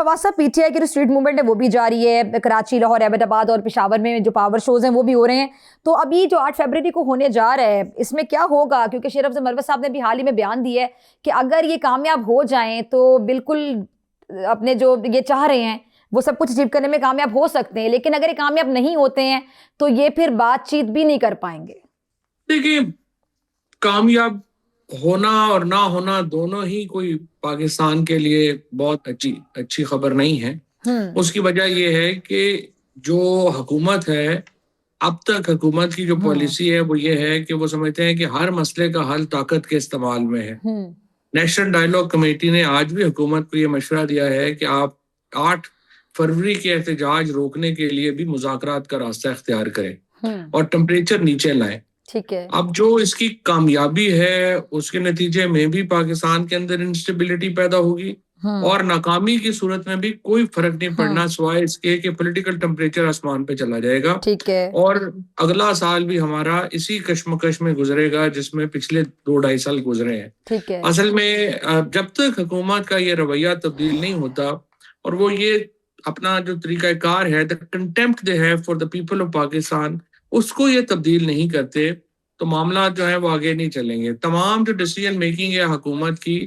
फवाद साहब, पीटीआई की जो स्ट्रीट मूवमेंट है वो भी जारी है। कराची, लाहौर, एबटाबाद और पेशावर में जो पावर शोज हैं वो भी हो रहे हैं। तो अभी जो 8 फरवरी को होने जा रहा है, इसमें क्या होगा? क्योंकि शेर अफजल मरवत साहब ने भी हाल ही में बयान दिया है कि अगर ये कामयाब हो जाएं तो बिल्कुल अपने जो ये चाह रहे हैं वो सब कुछ अचीव करने में कामयाब हो सकते हैं, लेकिन अगर ये कामयाब नहीं होते हैं तो ये फिर बातचीत भी नहीं कर पाएंगे। देखिए, कामयाब होना और ना होना दोनों ही कोई पाकिस्तान के लिए बहुत अच्छी खबर नहीं है। उसकी वजह यह है कि जो हुकूमत है, अब तक हुकूमत की जो पॉलिसी है वो ये है कि वो समझते हैं कि हर मसले का हल ताकत के इस्तेमाल में है। नेशनल डायलॉग कमेटी ने आज भी हुकूमत को ये मशवरा दिया है कि आप 8 फरवरी के एहतजाज रोकने के लिए भी मुज़ाकरात का रास्ता इख्तियार करें और टेम्परेचर नीचे लाएं। ठीक है। अब जो इसकी कामयाबी है उसके नतीजे में भी पाकिस्तान के अंदर इंस्टेबिलिटी पैदा होगी और नाकामी की सूरत में भी कोई फर्क नहीं पड़ना सिवाय इसके कि पॉलिटिकल टेम्परेचर आसमान पे चला जाएगा। ठीक है। और अगला साल भी हमारा इसी कश्मकश में गुजरेगा जिसमें पिछले 2-2.5 साल गुजरे हैं। ठीक है। असल में जब तक हुकूमत का ये रवैया तब्दील नहीं होता और वो ये अपना जो तरीकाकार है, the contempt they have for the people of Pakistan, उसको ये तब्दील नहीं करते तो मामला जो है वो आगे नहीं चलेंगे। तमाम जो डिसीजन मेकिंग है हुकूमत की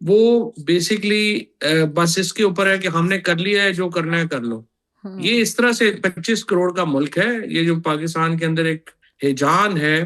वो बेसिकली बस इसके ऊपर है कि हमने कर लिया है, जो करना है कर लो। ये इस तरह से 25 करोड़ का मुल्क है। ये जो पाकिस्तान के अंदर एक हिजान है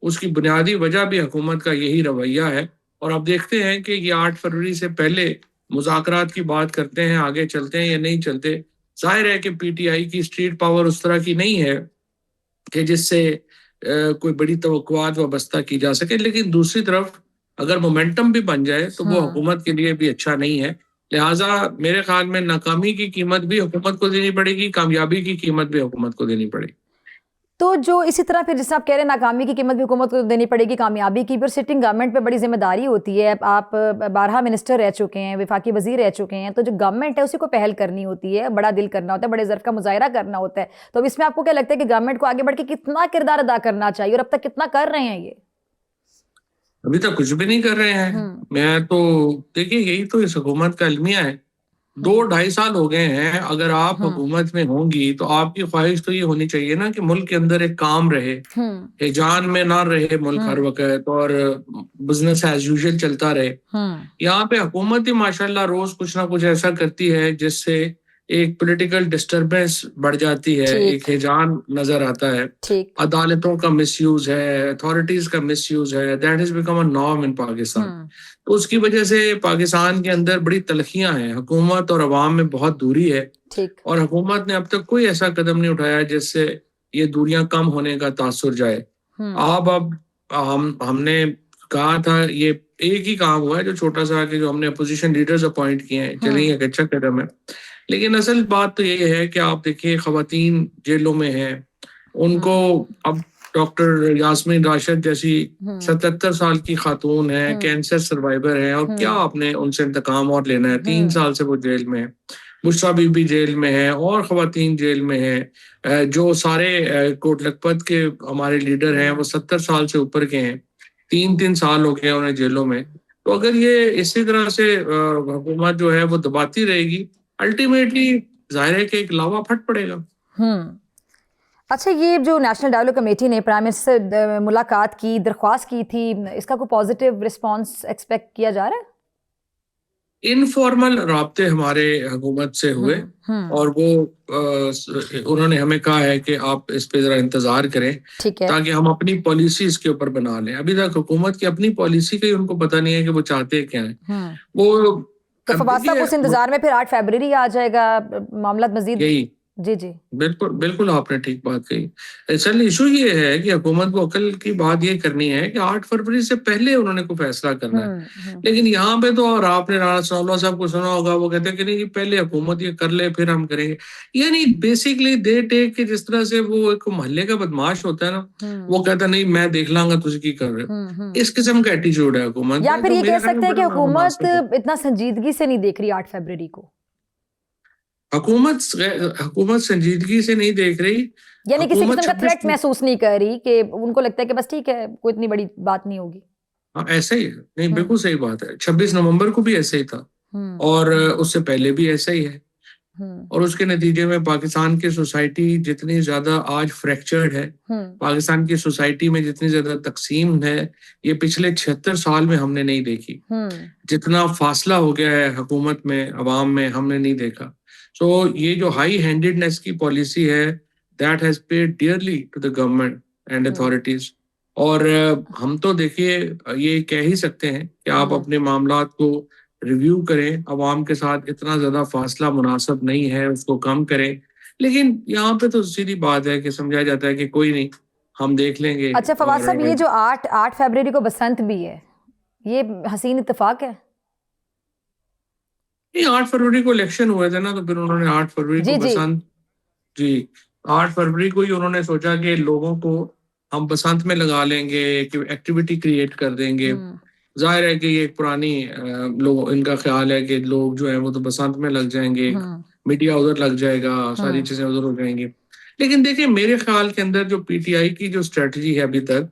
उसकी बुनियादी वजह भी हुकूमत का यही रवैया है। और अब देखते हैं कि ये 8 फरवरी से पहले मुज़ाकरात की बात करते हैं, आगे चलते हैं या नहीं चलते। जाहिर है कि पीटीआई की स्ट्रीट पावर उस तरह की नहीं है कि जिससे कोई बड़ी तवक्कुआत वाबस्ता की जा सके, लेकिन दूसरी तरफ अगर मोमेंटम भी बन जाए तो वो हुकूमत के लिए भी अच्छा नहीं है। लिहाजा मेरे ख्याल में नाकामी की कीमत भी हुकूमत को देनी पड़ेगी, कामयाबी की कीमत भी हुकूमत को देनी पड़ेगी। तो जो इसी तरह फिर जैसे आप कह रहे हैं नाकामी की कीमत भी हुकूमत को देनी पड़ेगी, कामयाबी की, फिर सिटिंग गवर्नमेंट पे बड़ी जिम्मेदारी होती है। आप 12 मिनिस्टर रह चुके हैं, वफाकी वजीर रह चुके हैं, तो जो गवर्नमेंट है उसी को पहल करनी होती है, बड़ा दिल करना होता है, बड़े ज़र्फ का मुजाहरा करना होता है। तो अब इसमें आपको क्या लगता है कि गवर्नमेंट को आगे बढ़ के कितना किरदार अदा करना चाहिए और अब तक कितना कर रहे हैं? ये अभी तक कुछ भी नहीं कर रहे हैं। मैं तो देखिए, यही तो इस हुकूमत का अलमिया है। 2-2.5 साल हो गए हैं। अगर आप हुकूमत में होंगी तो आपकी ख्वाहिश तो ये होनी चाहिए ना कि मुल्क के अंदर एक काम रहे, हिजान में ना रहे मुल्क हर वक्त और बिजनेस एज यूजुअल चलता रहे। यहाँ पे हुकूमत ही माशाल्लाह रोज कुछ ना कुछ ऐसा करती है जिससे एक पॉलिटिकल डिस्टरबेंस बढ़ जाती है, एक हिजान नजर आता है, अदालतों का मिसयूज है, अथॉरिटीज का मिसयूज है। That is become a norm in Pakistan. तो उसकी वजह से पाकिस्तान के अंदर बड़ी तलखियां हैं, हुकूमत और अवाम में बहुत दूरी है और हुकूमत ने अब तक कोई ऐसा कदम नहीं उठाया जिससे ये दूरियां कम होने का तासुर जाए। अब हमने कहा था, ये एक ही काम हुआ है जो छोटा सा कि जो हमने अपोजिशन लीडर्स अपॉइंट किए हैं, चलिए एक अच्छा कदम है। लेकिन असल बात तो ये है कि आप देखिए खवातीन जेलों में हैं, उनको अब डॉक्टर यास्मीन राशिद जैसी 77 साल की खातून है, कैंसर सर्वाइवर है, और क्या आपने उनसे इंतकाम और लेना है? 3 साल से वो जेल में है। बुशरा बीबी जेल में है और खवातीन जेल में है। जो सारे कोट लखपत के हमारे लीडर हैं वो 70 साल से ऊपर के हैं, 3-3 साल हो गए उन्हें जेलों में। तो अगर ये इसी तरह से हुकूमत जो है वो दबाती रहेगी, अल्टीमेटली जाहिर है कि एक लावा फट पड़ेगा। अच्छा, ये जो नेशनल डायलॉग कमेटी ने प्राइम मिनिस्टर से मुलाकात की, दरख्वास्त की थी, इसका कोई पॉजिटिव रिस्पांस एक्सपेक्ट किया जा रहा है? इनफॉर्मल राब्ते हमारे हुकूमत से हुए और वो उन्होंने हमें कहा है कि आप इस पे जरा इंतजार करें ताकि हम अपनी पॉलिसी इसके ऊपर बना लें। अभी तक हुकूमत की अपनी पॉलिसी का ही उनको पता नहीं है कि वो चाहते क्या है। वो तो फवाद साहब उस इंतजार में फिर 8 फरवरी आ जाएगा, मामला मजीद यही। जी बिल्कुल आपने ठीक बात कही। असल इशू ये है कि हुकूमत को अकल की बात ये करनी है कि 8 फरवरी से पहले उन्होंने कोई फैसला करना है। लेकिन यहाँ पे तो, और आपने राणा सनाउल्लाह साहब को सुना होगा, वो कहते हैं कि नहीं पहले हुकूमत ये कर ले फिर हम करेंगे। यानी बेसिकली दे टेक के, जिस तरह से वो एक मोहल्ले का बदमाश होता है ना, वो कहता नहीं मैं देख लांगा तुझे की कर रहे। इस किस्म का एटीट्यूड है हुकूमत। या फिर ये कह सकते हैं कि हुकूमत इतना संजीदगी से नहीं देख रही 8 फरवरी को। हुकूमत संजीदगी से नहीं देख रही, यानी किसी किस्म का थ्रेट महसूस नहीं कर रही, कि उनको लगता है कि बस ठीक है, कोई इतनी बड़ी बात नहीं होगी। हाँ ऐसा ही है। नहीं बिल्कुल सही बात है। 26 नवंबर को भी ऐसे ही था और उससे पहले भी ऐसा ही है। और उसके नतीजे में पाकिस्तान की सोसाइटी जितनी ज्यादा आज फ्रैक्चर्ड है, पाकिस्तान की सोसाइटी में जितनी ज्यादा तकसीम है, ये पिछले 76 साल में हमने नहीं देखी। जितना फासला हो गया है हुकूमत में अवाम में, हमने नहीं देखा। सो ये जो हाई हैंडेडनेस की पॉलिसी है, that has paid dearly to the government and authorities. और हम तो देखिए ये कह ही सकते हैं कि आप अपने मामलात को रिव्यू करें, अवाम के साथ इतना ज्यादा फासला मुनासिब नहीं है, उसको कम करें। लेकिन यहाँ पे तो सीधी बात है कि समझाया जाता है कि कोई नहीं, हम देख लेंगे। अच्छा फवाद साहब, ये जो 8 फरवरी को बसंत भी है, ये हसीन इत्तेफाक है? नहीं, 8 फरवरी को इलेक्शन हुए थे ना, तो फिर उन्होंने 8 फरवरी को बसंत, जी 8 फरवरी को ही उन्होंने सोचा कि लोगों को हम बसंत में लगा लेंगे, एक्टिविटी क्रिएट कर देंगे। जाहिर है कि ये एक पुरानी लोग इनका ख्याल है कि लोग जो है वो तो बसंत में लग जाएंगे, मीडिया उधर लग जाएगा, सारी चीजें उधर हो जाएंगी। लेकिन देखिए मेरे ख्याल के अंदर जो पीटीआई की जो स्ट्रेटजी है अभी तक,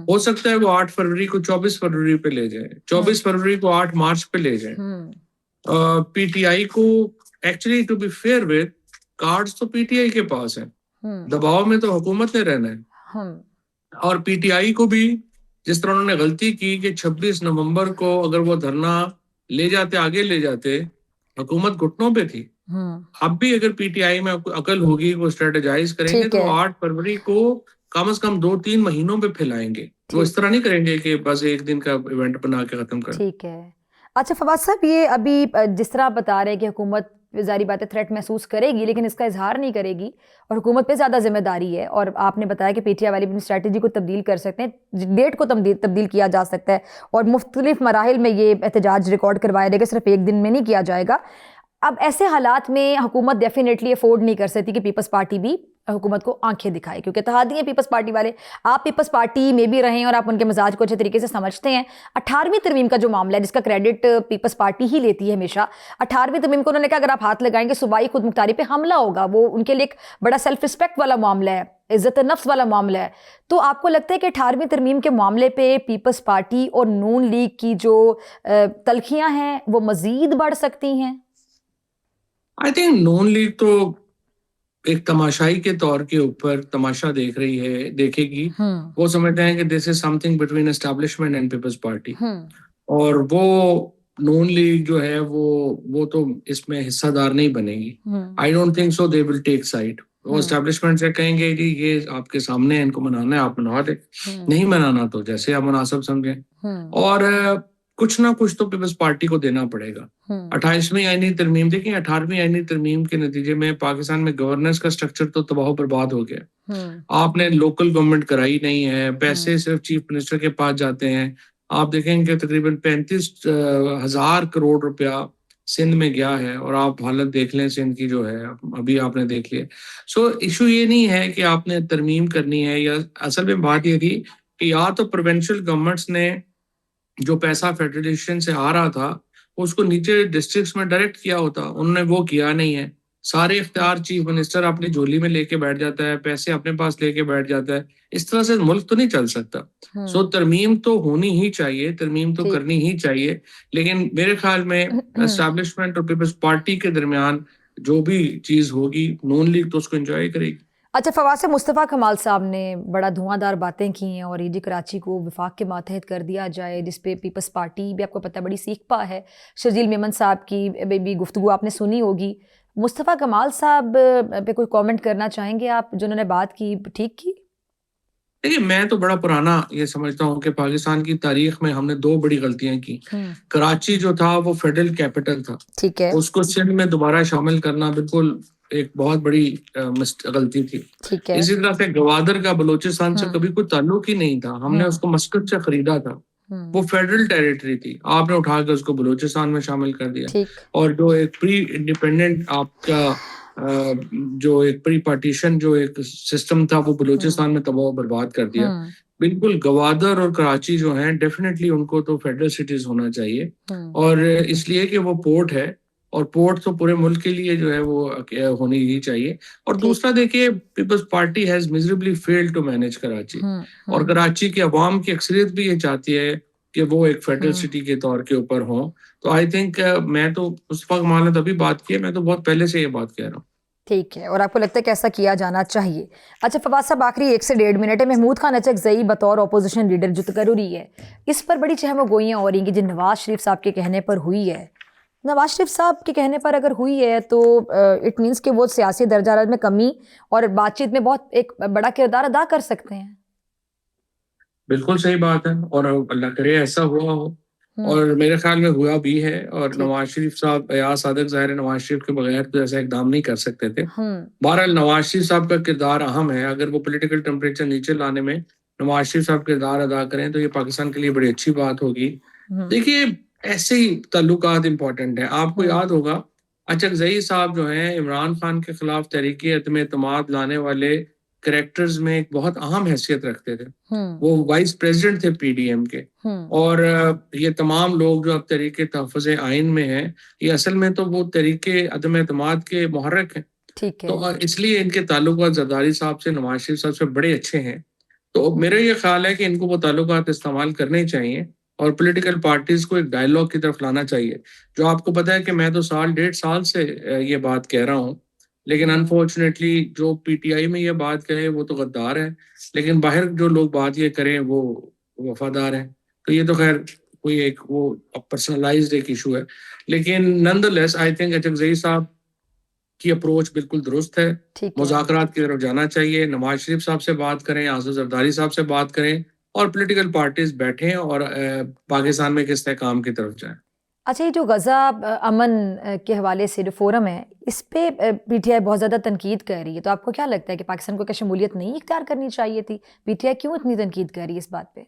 हो सकता है वो 8 फरवरी को 24 फरवरी पे ले जाए, 24 फरवरी को 8 मार्च पे ले जाए। पीटीआई को actually to be fair with, cards तो पीटीआई के पास है, दबाव में तो हुकूमत ने रहना है। और पीटीआई को भी जिस तरह उन्होंने गलती की कि 26 नवंबर को अगर वो धरना ले जाते, आगे ले जाते, हुकूमत घुटनों पे थी। अब भी अगर पीटीआई में अकल होगी, वो स्ट्रेटेजाइज करेंगे तो 8 फरवरी को कम से कम 2-3 महीनों पे फैलाएंगे। वो इस तरह नहीं करेंगे कि बस एक दिन का इवेंट बना के खत्म कर। ठीक है। अच्छा फवाद साहब, ये अभी जिस तरह आप बता रहे हैं कि हुकूमत ज़ाहिर बात है थ्रेट महसूस करेगी, लेकिन इसका इजहार नहीं करेगी और हुकूमत पे ज़्यादा जिम्मेदारी है। और आपने बताया कि पीटीआई वाली अपनी स्ट्रैटेजी को तब्दील कर सकते हैं, डेट को तब्दील किया जा सकता है और मुख्तलिफ मराहिल में ये एहतजाज रिकॉर्ड करवाया जाएगा, सिर्फ एक दिन में नहीं किया जाएगा। अब ऐसे हालात में हुकूमत डेफिनेटली अफोर्ड नहीं कर सकती कि पीपल्स पार्टी भी हुकूमत को आंखें दिखाए, क्योंकि इत्तेहादी हैं पीपल्स पार्टी वाले। आप पीपल्स पार्टी में भी रहें और आप उनके मिजाज को अच्छे तरीके से समझते हैं। 18वीं तरमीम का जो मामला है, जिसका क्रेडिट पीपल्स पार्टी ही लेती है हमेशा, 18वीं तरमीम को उन्होंने कहा अगर आप हाथ लगाएंगे सूबाई खुद मुख्तारी पे हमला होगा। वो उनके लिए एक बड़ा सेल्फ रिस्पेक्ट वाला मामला है, इज्जत नफ्स वाला मामला है। तो आपको लगता है कि 18वीं तरमीम के मामले पे पीपल्स पार्टी और नून लीग की जो तलखियां हैं वो मजीद बढ़ सकती हैं? आई थिंक नून लीग तो एक तमाशाई के तौर के ऊपर तमाशा देख रही है, देखेगी। वो समझते हैं कि this is something between establishment and Peoples Party, और वो नून लीग जो है वो तो इसमें हिस्सादार नहीं बनेगी। I don't think so they will take side. वो एस्टैब्लिशमेंट से कहेंगे कि ये आपके सामने है, इनको मनाना है आप मना दे, नहीं मनाना तो जैसे आप मुनासिब समझें। और कुछ ना कुछ तो पीपल्स पार्टी को देना पड़ेगा। 28वीं आईनी तरमीम देखिए, 18वीं आईनी तरमीम के नतीजे में पाकिस्तान में गवर्नेंस का स्ट्रक्चर तो तबाह बर्बाद हो गया। आपने लोकल गवर्नमेंट कराई नहीं है, पैसे सिर्फ चीफ मिनिस्टर के पास जाते हैं। आप देखेंगे तकरीबन 35,000 करोड़ रुपया सिंध में गया है, और आप हालत देख लें सिंध की जो है, अभी आपने देख लिया। सो इशू ये नहीं है कि आपने तरमीम करनी है, या असल में बात ये थी कि या तो प्रोविंशियल गवर्नमेंट्स ने जो पैसा फेडरेशन से आ रहा था उसको नीचे डिस्ट्रिक्ट्स में डायरेक्ट किया होता, उन्होंने वो किया नहीं है। सारे इख्तियार चीफ मिनिस्टर अपनी झोली में लेके बैठ जाता है, पैसे अपने पास लेके बैठ जाता है। इस तरह से मुल्क तो नहीं चल सकता। सो तरमीम तो होनी ही चाहिए, तरमीम तो करनी ही चाहिए, लेकिन मेरे ख्याल में एस्टैब्लिशमेंट और पीपल्स पार्टी के दरमियान जो भी चीज होगी, नून लीग तो उसको एंजॉय करेगी। अच्छा फवाद से मुस्तफ़ा कमाल साहब ने बड़ा धुआंधार बातें की हैं और ईडी कराची को विफाक के मातहत कर दिया जाए, जिसपे पीपल्स पार्टी भी आपको पता बड़ी सीख पा है। शर्जील मेमन साहब की भी गुफ्तगू आपने सुनी होगी। मुस्तफ़ा कमाल साहब पे कोई कमेंट करना चाहेंगे आप, जिन्होंने बात की ठीक की? देखिए मैं तो बड़ा पुराना ये समझता हूँ कि पाकिस्तान की तारीख में हमने 2 बड़ी गलतियां की। कराची जो था वो फेडरल कैपिटल था, ठीक है, उसको सिंध में दोबारा शामिल करना बिल्कुल एक बहुत बड़ी गलती थी। ठीक है। इसी तरह से गवादर का बलूचिस्तान से कभी कोई ताल्लुक ही नहीं था, हमने उसको मस्कत से खरीदा था, वो फेडरल टेरिटरी थी, आपने उठाकर उसको बलूचिस्तान में शामिल कर दिया। और जो एक प्री इंडिपेंडेंट आपका जो एक प्री पार्टीशन जो एक सिस्टम था वो बलूचिस्तान में तबाह बर्बाद कर दिया। बिल्कुल गवादर और कराची जो हैं डेफिनेटली उनको तो फेडरल सिटीज होना चाहिए, और इसलिए कि वो पोर्ट है, और पोर्ट तो पूरे मुल्क के लिए जो है वो होनी ही चाहिए। और दूसरा देखिए, Peoples Party has miserably failed to manage Karachi, और कराची की अवाम की अक्सरियत भी ये चाहती है कि वो एक फेडरल सिटी के तौर के ऊपर हो। तो आई थिंक मैं तो उस वक्त मान तभी बात की है, मैं तो बहुत पहले से ये बात कह रहा हूँ। ठीक है, और आपको लगता है कि ऐसा किया जाना चाहिए। अच्छा फवाद साहब, आखिरी 1 से 1.5 मिनट है। महमूद खान अचकजई बतौर अपोजिशन लीडर जो जरूरी है, इस पर बड़ी चहमगोइयाँ हो रही कि जो नवाज शरीफ साहब के कहने पर हुई है, नवाज शरीफ साहब के कहने पर अगर हुई है तो इट मीन्स कि वो सियासी दर्जात में कमी और बातचीत में बहुत एक बड़ा किरदार अदा कर सकते हैं। बिल्कुल सही बात है, और अल्लाह करे ऐसा हुआ हो, और मेरे ख्याल में हुआ भी है। और ठीक। नवाज शरीफ साहब या सादिक ज़ाहिर नवाज शरीफ के बगैर तो ऐसा इकदाम नहीं कर सकते थे। बहरहाल नवाज शरीफ साहब का किरदार अहम है, अगर वो पॉलिटिकल टेम्परेचर नीचे लाने में नवाज शरीफ साहब किरदार अदा करें तो ये पाकिस्तान के लिए बड़ी अच्छी बात होगी। देखिए, ऐसे ही ताल्लुकात इंपॉर्टेंट है। आपको याद होगा अचकजई साहब जो हैं इमरान खान के खिलाफ तहरीक अदम एतमाद लाने वाले करेक्टर्स में एक बहुत अहम हैसियत रखते थे। वो वाइस प्रेसिडेंट थे पीडीएम के। और ये तमाम लोग जो अब तहरीक तहफ़्फ़ुज़ आइन में हैं, ये असल में तो वो तहरीक अदम एतमाद के मुहर्रिक हैं। ठीक है। तो इसलिए इनके ताल्लुकात ज़रदारी साहब से, नवाज शरीफ साहब से बड़े अच्छे हैं। तो मेरा ये ख्याल है कि इनको वो ताल्लुकात इस्तेमाल करने चाहिए और पॉलिटिकल पार्टीज को एक डायलॉग की तरफ लाना चाहिए। जो आपको पता है कि मैं तो 1.5 साल से ये बात कह रहा हूँ, लेकिन अनफॉर्चुनेटली जो पीटीआई में ये बात कहे वो तो गद्दार है, लेकिन बाहर जो लोग बात ये करें वो वफादार हैं। तो ये तो खैर कोई एक वो पर्सनलाइज्ड एक इशू है, लेकिन नॉनदलेस आई थिंक अचकजई साहब की अप्रोच बिल्कुल दुरुस्त है। ठीक है। मुज़ाकरात की तरफ जाना चाहिए, नवाज शरीफ साहब से बात करें, आसिफ जरदारी साहब से बात करें और पॉलिटिकल पार्टीज बैठें और पाकिस्तान में किस तरह काम की तरफ जाएं। अच्छा, ये जो गज़ा अमन के हवाले से जो फोरम है, इस पे पीटीआई बहुत ज़्यादा तनकीद कर रही है, तो आपको क्या लगता है कि पाकिस्तान को क्या शमूलियत नहीं इख्तियार करनी चाहिए थी? पीटीआई क्यों इतनी तनकीद कर रही है इस बात पे?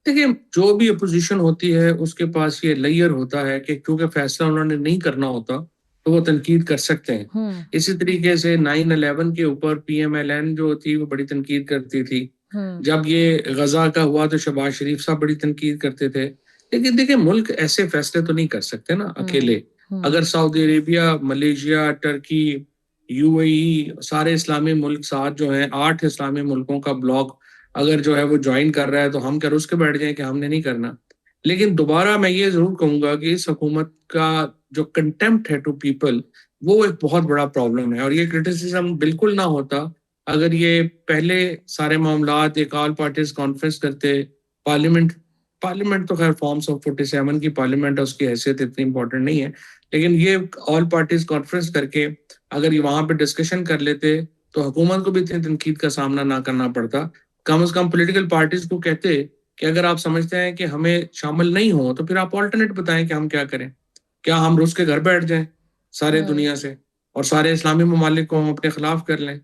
देखिए, जो भी अपोजिशन होती है उसके पास ये लेयर होता है कि क्योंकि फैसला उन्होंने नहीं करना होता तो वो तनकीद कर सकते हैं। इसी तरीके से 9/11 के ऊपर पीएमएलएन जो थी वो बड़ी तनकीद करती थी। जब ये गजा का हुआ तो शहबाज शरीफ साहब बड़ी तनकीद करते थे। लेकिन देखिए, मुल्क ऐसे फैसले तो नहीं कर सकते ना अकेले। अगर Saudi Arabia, Malaysia, Turkey, UAE, सारे इस्लामी मुल्क साथ जो हैं, 8 इस्लामी मुल्कों का ब्लॉक अगर जो है वो ज्वाइन कर रहा है तो हम क्या रुस के बैठ जाएं कि हमने नहीं करना। लेकिन दोबारा मैं ये जरूर कहूंगा कि इस हुकूमत का जो कंटेम्प्ट है टू पीपल, वो एक बहुत बड़ा प्रॉब्लम है। और ये क्रिटिसिज्म बिल्कुल ना होता अगर ये पहले सारे मामलात एक ऑल पार्टीज कॉन्फ्रेंस करते। पार्लियामेंट पार्लियामेंट तो खैर फॉर्म्स ऑफ 47 की पार्लियामेंट है, उसकी हैसियत इतनी इंपॉर्टेंट नहीं है, लेकिन ये ऑल पार्टीज कॉन्फ्रेंस करके अगर ये वहां पे डिस्कशन कर लेते तो हुकूमत को भी इतनी तनकीद का सामना ना करना पड़ता। कम से कम पॉलिटिकल पार्टीज को कहते कि अगर आप समझते हैं कि हमें शामिल नहीं हो तो फिर आप ऑल्टरनेट बताएं कि हम क्या करें। क्या हम रूस के घर बैठ जाएं सारे दुनिया से और सारे इस्लामी ममालिक को हम अपने खिलाफ कर लें?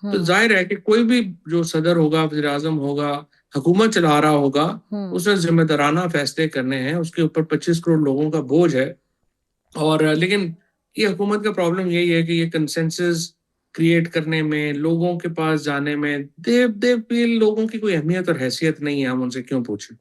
तो जाहिर है कि कोई भी जो सदर होगा, वज़ीर आज़म होगा, हुकूमत चला रहा होगा, उसने जिम्मेदाराना फैसले करने हैं। उसके ऊपर 25 करोड़ लोगों का बोझ है। और लेकिन ये हुकूमत का प्रॉब्लम यही है कि ये कंसेंसस क्रिएट करने में, लोगों के पास जाने में, दे फील लोगों की कोई अहमियत और हैसियत नहीं है, हम उनसे क्यों पूछें।